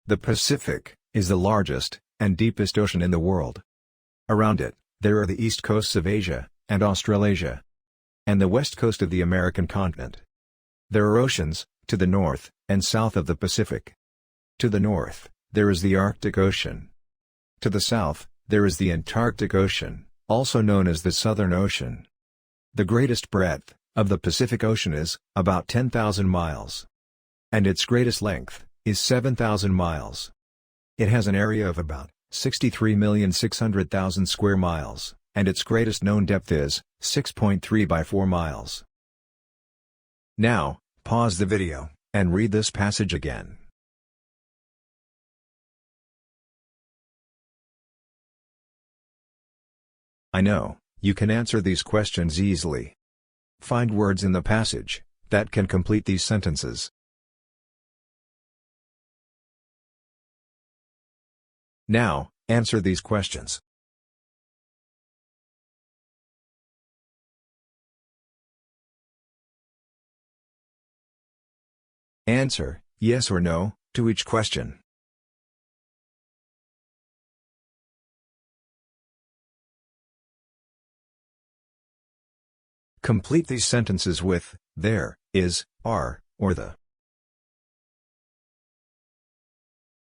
The Pacific is the largest and deepest ocean in the world. Around it, there are the east coasts of Asia and Australasia, and the west coast of the American continent. There are oceans to the north and south of the Pacific. To the north, there is the Arctic Ocean. To the south, there is the Antarctic Ocean, also known as the Southern Ocean. The greatest breadth of the Pacific Ocean is about 10,000 miles. And its greatest length is 7,000 miles. It has an area of about 63,600,000 square miles, and its greatest known depth is 6.3 by 4 miles. Now, pause the video and read this passage again. I know, you can answer these questions easily. Find words in the passage that can complete these sentences. Now, answer these questions. Answer, yes or no, to each question. Complete these sentences with there, is, are, or the.